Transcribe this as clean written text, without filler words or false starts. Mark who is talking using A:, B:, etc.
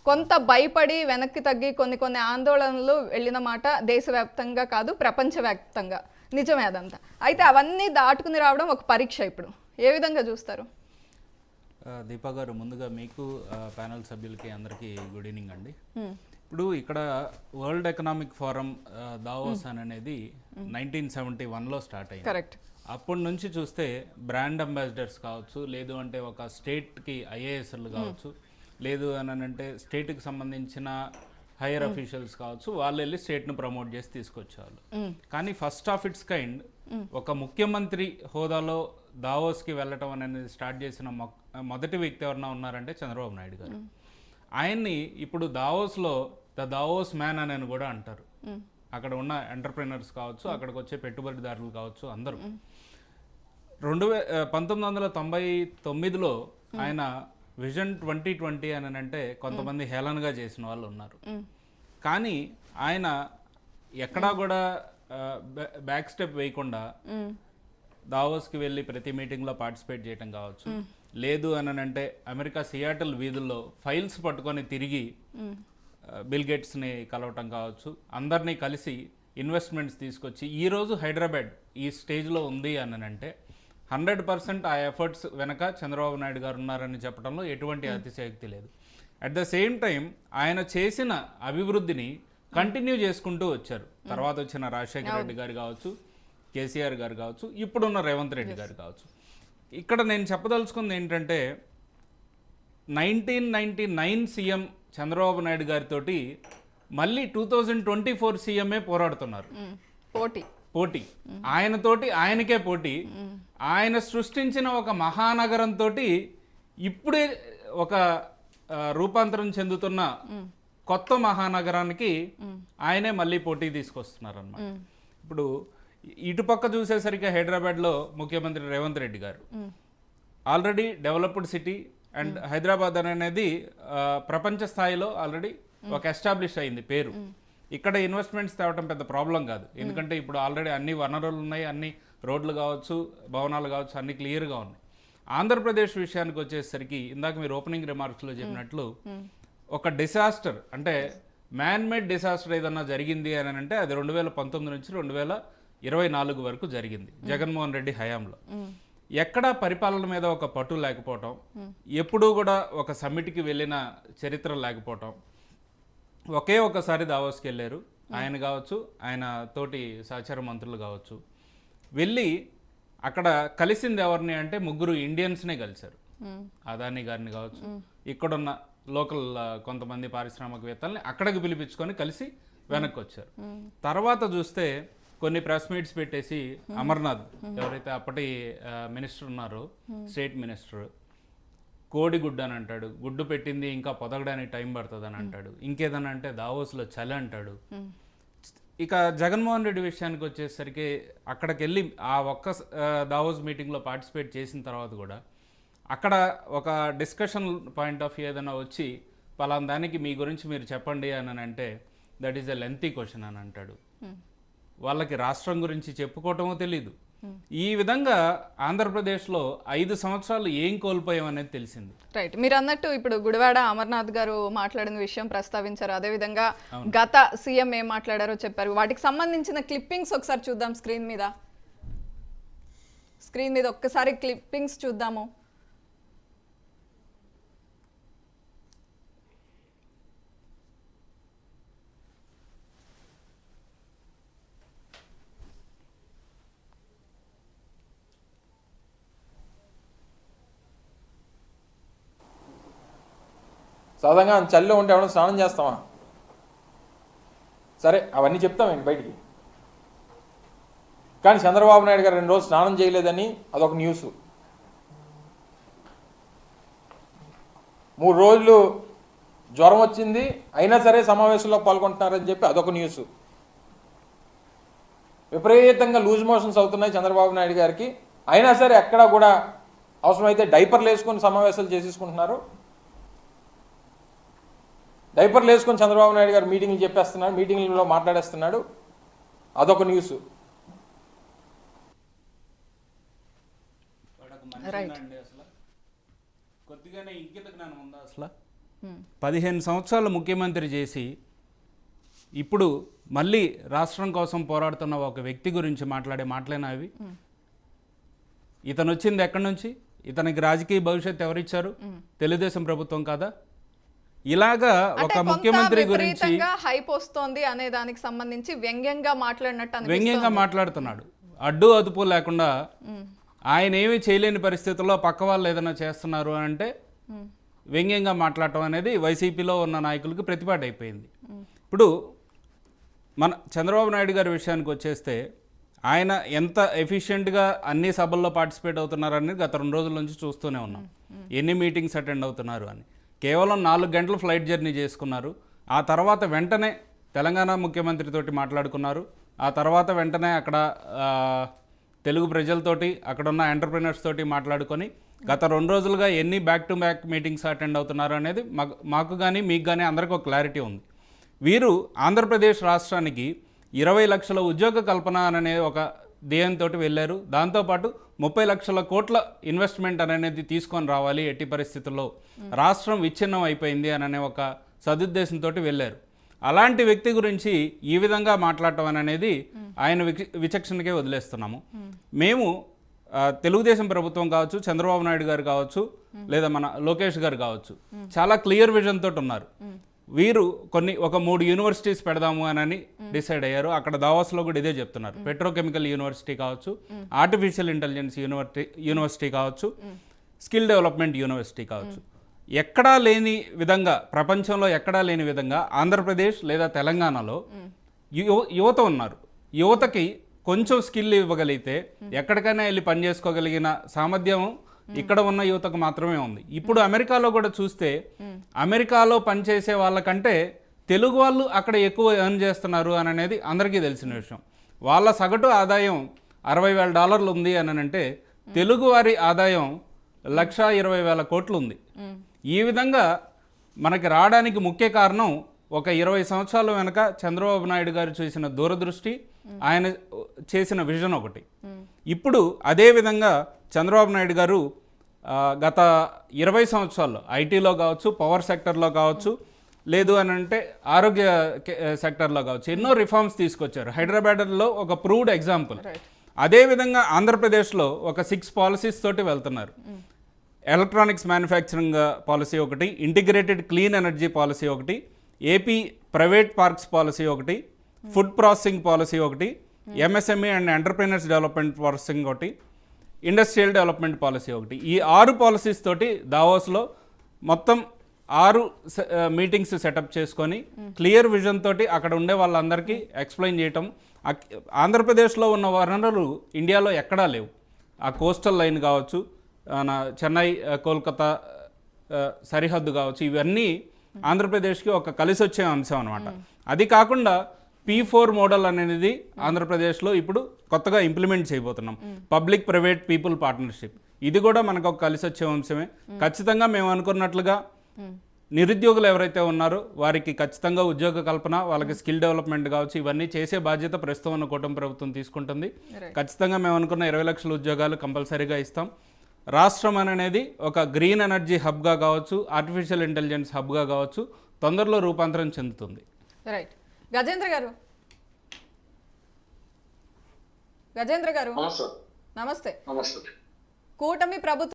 A: కొంత భయపడి వెనక్కి తగ్గి కొన్ని కొన్ని ఆందోళనలు వెళ్ళిన మాట దేశవ్యాప్తంగా కాదు ప్రపంచవ్యాప్తంగా, నిజమే అదంతా. అయితే అవన్నీ దాటుకుని రావడం ఒక పరీక్ష. ఇప్పుడు ఏ విధంగా చూస్తారు?
B: దీపా గారు, ముందుగా మీకు ప్యానల్ సభ్యులకి అందరికీ గుడ్ ఈవినింగ్ అండి. ఇప్పుడు ఇక్కడ వరల్డ్ ఎకనామిక్ ఫోరం దావోస్ అనేది 1971లో స్టార్ట్ అయింది.
A: కరెక్ట్.
B: అప్పటి నుంచి చూస్తే బ్రాండ్ అంబాసిడర్స్ కావచ్చు, లేదు అంటే ఒక స్టేట్కి ఐఏఎస్లు కావచ్చు, లేదు అని అంటే స్టేట్కి సంబంధించిన హైయర్ అఫీషియల్స్ కావచ్చు, వాళ్ళు వెళ్ళి స్టేట్ను ప్రమోట్ చేసి తీసుకొచ్చేవాళ్ళు. కానీ ఫస్ట్ ఆఫ్ ఇట్స్ కైండ్ ఒక ముఖ్యమంత్రి హోదాలో దావోస్కి వెళ్ళటం అనేది స్టార్ట్ చేసిన మొదటి వ్యక్తి ఎవరన్నా ఉన్నారంటే చంద్రబాబు నాయుడు గారు. ఆయన్ని ఇప్పుడు దావోస్లో ద దావోస్ మ్యాన్ అని కూడా అంటారు. అక్కడ ఉన్న ఎంటర్ప్రెనర్స్ కావచ్చు, అక్కడికి వచ్చే పెట్టుబడిదారులు కావచ్చు, అందరూ 1999లో ఆయన విజన్ 2020 అని అంటే కొంతమంది హేళనగా చేసిన వాళ్ళు ఉన్నారు. కానీ ఆయన ఎక్కడా కూడా బ్యాక్ స్టెప్ వేయకుండా దావోస్కి వెళ్ళి ప్రతి మీటింగ్లో పార్టిసిపేట్ చేయడం కావచ్చు, లేదు అని అంటే అమెరికా సియాటిల్ వీధుల్లో ఫైల్స్ పట్టుకొని తిరిగి బిల్ గేట్స్ని కలవటం కావచ్చు, అందరినీ కలిసి ఇన్వెస్ట్మెంట్స్ తీసుకొచ్చి ఈరోజు హైదరాబాద్ ఈ స్టేజ్లో ఉంది అని అంటే 100% ఆ ఎఫర్ట్స్ వెనక చంద్రబాబు నాయుడు గారు ఉన్నారని చెప్పడంలో ఎటువంటి అతిశయోక్తి లేదు. అట్ ద సేమ్ టైం ఆయన చేసిన అభివృద్ధిని కంటిన్యూ చేసుకుంటూ వచ్చారు. తర్వాత వచ్చిన రాజశేఖర రెడ్డి గారు కావచ్చు, కేసీఆర్ గారు కావచ్చు, ఇప్పుడున్న రేవంత్ రెడ్డి గారు కావచ్చు. ఇక్కడ నేను చెప్పదలుచుకుంది ఏంటంటే 1999 సీఎం చంద్రబాబు నాయుడు గారితో మళ్ళీ 2024 సీఎంఏ పోరాడుతున్నారు. పోటీ ఆయనతోటి ఆయనకే పోటీ. ఆయన సృష్టించిన ఒక మహానగరంతో ఇప్పుడే ఒక రూపాంతరం చెందుతున్న కొత్త మహానగరానికి ఆయనే మళ్ళీ పోటీ తీసుకొస్తున్నారు అన్నమాట. ఇప్పుడు ఇటుపక్క చూసేసరికి హైదరాబాద్లో ముఖ్యమంత్రి రేవంత్ రెడ్డి గారు already developed city and Hyderabad అనేది ప్రపంచ స్థాయిలో ఆల్రెడీ ఒక ఎస్టాబ్లిష్ అయింది పేరు. ఇక్కడ ఇన్వెస్ట్మెంట్స్ తేవటం పెద్ద ప్రాబ్లం కాదు, ఎందుకంటే ఇప్పుడు ఆల్రెడీ అన్ని వనరులు ఉన్నాయి, అన్ని రోడ్లు కావచ్చు, భవనాలు కావచ్చు, అన్ని క్లియర్గా ఉన్నాయి. ఆంధ్రప్రదేశ్ విషయానికి వచ్చేసరికి ఇందాక మీరు ఓపెనింగ్ రిమార్క్స్లో చెప్పినట్లు ఒక డిసాస్టర్ అంటే మ్యాన్ మేడ్ డిసాస్టర్ ఏదన్నా జరిగింది అని అంటే అది 2019 నుంచి 2024 వరకు జరిగింది జగన్మోహన్ రెడ్డి హయాంలో. ఎక్కడా పరిపాలన మీద ఒక పట్టు లేకపోవటం, ఎప్పుడూ కూడా ఒక సమ్మిట్కి వెళ్ళిన చరిత్ర లేకపోవటం, ఒకే ఒకసారి దావోస్కి వెళ్ళారు ఆయన కావచ్చు, ఆయన తోటి సహచర మంత్రులు కావచ్చు. వెళ్ళి అక్కడ కలిసింది ఎవరిని అంటే ముగ్గురు ఇండియన్స్నే కలిశారు. అదానీ గారిని కావచ్చు, ఇక్కడున్న లోకల్ కొంతమంది పారిశ్రామికవేత్తల్ని అక్కడికి పిలిపించుకొని కలిసి వెనక్కి వచ్చారు. తర్వాత చూస్తే కొన్ని ప్రెస్ మీట్స్ పెట్టేసి అమర్నాథ్ ఎవరైతే అప్పటి మినిస్టర్ ఉన్నారో, స్టేట్ మినిస్టర్, కోడిగుడ్డు అని అంటాడు, గుడ్డు పెట్టింది ఇంకా పొదగడానికి టైం పడుతుంది అని అంటాడు, ఇంకేదన్నా అంటే దావోస్లో చలి అంటాడు. ఇక జగన్మోహన్ రెడ్డి విషయానికి వచ్చేసరికి అక్కడికి వెళ్ళి ఆ ఒక్క దావోస్ మీటింగ్లో పార్టిసిపేట్ చేసిన తర్వాత కూడా అక్కడ ఒక డిస్కషన్ పాయింట్ ఆఫ్ వ్యూ ఏదైనా వచ్చి పలానా దానికి మీ గురించి మీరు చెప్పండి అని అంటే that is a lengthy question అని అంటాడు. వాళ్ళకి రాష్ట్రం గురించి చెప్పుకోవటమో తెలీదు. ఈ విధంగా ఆంధ్రప్రదేశ్లో 5 సంవత్సరాలు ఏం కోల్పోయాం అనేది తెలిసింది.
A: రైట్, మీరు అన్నట్టు ఇప్పుడు గుడివాడ అమర్నాథ్ గారు మాట్లాడిన విషయం ప్రస్తావించారు, అదేవిధంగా గత సీఎం ఏం మాట్లాడారో చెప్పారు. వాటికి సంబంధించిన క్లిప్పింగ్స్ ఒకసారి చూద్దాం స్క్రీన్ మీద ఒక్కసారి క్లిప్పింగ్స్ చూద్దాము.
C: సాధారణంగా చలిలో ఉంటే ఎవరైనా స్నానం చేస్తామా? సరే, అవన్నీ చెప్తామండి బయటికి. కానీ చంద్రబాబు నాయుడు గారు 2 రోజులు స్నానం చేయలేదని అదొక న్యూస్. 3 రోజులు జ్వరం వచ్చింది అయినా సరే సమావేశంలో పాల్గొంటున్నారని చెప్పి అదొక న్యూస్. విపరీతంగా లూజ్ మోషన్స్ అవుతున్నాయి చంద్రబాబు నాయుడు గారికి, అయినా సరే ఎక్కడా కూడా అవసరమైతే డైపర్లు వేసుకొని సమావేశాలు చేసేసుకుంటున్నారు. డైపర్లు వేసుకొని చంద్రబాబు నాయుడు గారు మీటింగ్లు చెప్పేస్తున్నాడు, మీటింగ్లలో మాట్లాడేస్తున్నాడు, అదొక న్యూస్.
B: కొద్దిగానే ఇంకిత జ్ఞానం ఉందా అసలు? 15 సంవత్సరాలు ముఖ్యమంత్రి చేసి ఇప్పుడు మళ్ళీ రాష్ట్రం కోసం పోరాడుతున్న ఒక వ్యక్తి గురించి మాట్లాడే మాటలేనా అవి? ఇతను వచ్చింది ఎక్కడి నుంచి? ఇతనికి రాజకీయ భవిష్యత్తు ఎవరిచ్చారు? తెలుగుదేశం ప్రభుత్వం కాదా? ఇలాగా ఒక ముఖ్యమంత్రి గురించి
A: హైప్ వస్తోంది అనే దానికి సంబంధించి వ్యంగ్యంగా మాట్లాడినట్టు
B: వ్యంగ్యంగా మాట్లాడుతున్నాడు. అడ్డు అదుపు లేకుండా ఆయన ఏమీ చేయలేని పరిస్థితుల్లో పక్క వాళ్ళు ఏదైనా చేస్తున్నారు అని అంటే వ్యంగ్యంగా మాట్లాడటం అనేది వైసీపీలో ఉన్న నాయకులకు ప్రతిపాటు అయిపోయింది. ఇప్పుడు మన చంద్రబాబు నాయుడు గారి విషయానికి వచ్చేస్తే ఆయన ఎంత ఎఫిషియెంట్గా అన్ని సభల్లో పార్టిసిపేట్ అవుతున్నారని గత 2 రోజుల నుంచి చూస్తూనే ఉన్నాం. ఎన్ని మీటింగ్స్ అటెండ్ అవుతున్నారు అని. కేవలం 4 గంటలు ఫ్లైట్ జర్నీ చేసుకున్నారు. ఆ తర్వాత వెంటనే తెలంగాణ ముఖ్యమంత్రితోటి మాట్లాడుకున్నారు. ఆ తర్వాత వెంటనే అక్కడ తెలుగు ప్రజలతోటి అక్కడ ఉన్న ఎంటర్ప్రినర్స్ తోటి మాట్లాడుకొని గత 2 రోజులుగా ఎన్ని back to back meetings attend అవుతున్నారు అనేది మాకు కానీ మీకు కానీ అందరికీ ఒక క్లారిటీ ఉంది. వీరు ఆంధ్రప్రదేశ్ రాష్ట్రానికి 20 లక్షల ఉద్యోగ కల్పన అనే ఒక ధ్యేయంతో వెళ్ళారు. దాంతోపాటు 30 లక్షల కోట్ల ఇన్వెస్ట్మెంట్ అనేది తీసుకొని రావాలి, ఎట్టి పరిస్థితుల్లో రాష్ట్రం విచ్ఛిన్నం అయిపోయింది అనే ఒక సదుద్దేశంతో వెళ్ళారు. అలాంటి వ్యక్తి గురించి ఈ విధంగా మాట్లాడటం అనేది ఆయన విచక్షణకే వదిలేస్తున్నాము. మేము తెలుగుదేశం ప్రభుత్వం కావచ్చు, చంద్రబాబు నాయుడు గారు కావచ్చు, లేదా మన లోకేష్ గారు కావచ్చు, చాలా క్లియర్ విజన్ తోటి ఉన్నారు. వీరు ఒక 3 యూనివర్సిటీస్ పెడదాము అని డిసైడ్ అయ్యారు. అక్కడ దావోస్లో కూడా ఇదే చెప్తున్నారు. పెట్రోకెమికల్ యూనివర్సిటీ కావచ్చు, ఆర్టిఫిషియల్ ఇంటెలిజెన్స్ యూనివర్సిటీ కావచ్చు, స్కిల్ డెవలప్మెంట్ యూనివర్సిటీ కావచ్చు. ఎక్కడా లేని విధంగా, ప్రపంచంలో ఎక్కడా లేని విధంగా ఆంధ్రప్రదేశ్ లేదా తెలంగాణలో యువత ఉన్నారు. యువతకి కొంచెం స్కిల్ ఇవ్వగలిగితే ఎక్కడికైనా వెళ్ళి పనిచేసుకోగలిగిన సామర్థ్యం ఇక్కడ ఉన్న యువతకు మాత్రమే ఉంది. ఇప్పుడు అమెరికాలో కూడా చూస్తే అమెరికాలో పనిచేసే వాళ్ళకంటే తెలుగు వాళ్ళు అక్కడ ఎక్కువ ఎర్న్ చేస్తున్నారు అని అనేది అందరికీ తెలిసిన విషయం. వాళ్ళ సగటు ఆదాయం $60,000 ఉంది అని అంటే తెలుగు వారి ఆదాయం 1,20,000 కోట్లు ఉంది. ఈ విధంగా మనకి రావడానికి ముఖ్య కారణం ఒక 20 సంవత్సరాల వెనక చంద్రబాబు నాయుడు గారు చేసిన దూరదృష్టి, ఆయన చేసిన విజన్ ఒకటి. ఇప్పుడు అదే విధంగా చంద్రబాబు నాయుడు గారు గత 20 సంవత్సరాల్లో ఐటీలో కావచ్చు, పవర్ సెక్టర్లో కావచ్చు, లేదు అని అంటే ఆరోగ్య సెక్టర్లో కావచ్చు ఎన్నో రిఫార్మ్స్ తీసుకొచ్చారు. హైదరాబాద్లో ఒక ప్రూవ్డ్ ఎగ్జాంపుల్. అదేవిధంగా ఆంధ్రప్రదేశ్లో ఒక 6 పాలసీస్ తోటి వెళ్తున్నారు. ఎలక్ట్రానిక్స్ మ్యానుఫ్యాక్చరింగ్ పాలసీ ఒకటి, ఇంటిగ్రేటెడ్ క్లీన్ ఎనర్జీ పాలసీ ఒకటి, ఏపీ ప్రైవేట్ పార్క్స్ పాలసీ ఒకటి, ఫుడ్ ప్రాసెసింగ్ పాలసీ ఒకటి, MSME and entrepreneurs development processing ఒకటి, ఇండస్ట్రియల్ డెవలప్మెంట్ పాలసీ ఒకటి. ఈ 6 పాలసీస్ తోటి దావోస్లో మొత్తం 6 మీటింగ్స్ సెటప్ చేసుకొని క్లియర్ విజన్ తోటి అక్కడ ఉండే వాళ్ళందరికీ ఎక్స్ప్లెయిన్ చేయటం. ఆంధ్రప్రదేశ్లో ఉన్న వనరులు ఇండియాలో ఎక్కడా లేవు. ఆ కోస్టల్ లైన్ కావచ్చు, చెన్నై కోల్కతా సరిహద్దు కావచ్చు, ఇవన్నీ ఆంధ్రప్రదేశ్కి ఒక కలిసి వచ్చే అంశం అనమాట. అది కాకుండా P4 మోడల్ అనేది ఆంధ్రప్రదేశ్లో ఇప్పుడు కొత్తగా ఇంప్లిమెంట్ చేయబోతున్నాం. Public private people partnership. ఇది కూడా మనకు ఒక కలిసి వచ్చే అంశమే. ఖచ్చితంగా మేము అనుకున్నట్లుగా నిరుద్యోగులు ఎవరైతే ఉన్నారో వారికి ఖచ్చితంగా ఉద్యోగ కల్పన, వాళ్ళకి స్కిల్ డెవలప్మెంట్ కావచ్చు, ఇవన్నీ చేసే బాధ్యత ప్రస్తుతం ఉన్న కూటమి ప్రభుత్వం తీసుకుంటుంది. ఖచ్చితంగా మేము అనుకున్న 20 లక్షల ఉద్యోగాలు కంపల్సరీగా ఇస్తాం. రాష్ట్రం అనేది ఒక గ్రీన్ ఎనర్జీ హబ్గా కావచ్చు, ఆర్టిఫిషియల్ ఇంటెలిజెన్స్ హబ్గా కావచ్చు, తొందరలో రూపాంతరం చెందుతుంది.
A: రైట్. గజేంద్ర గారు నమస్తే. కూటమి ప్రభుత్వం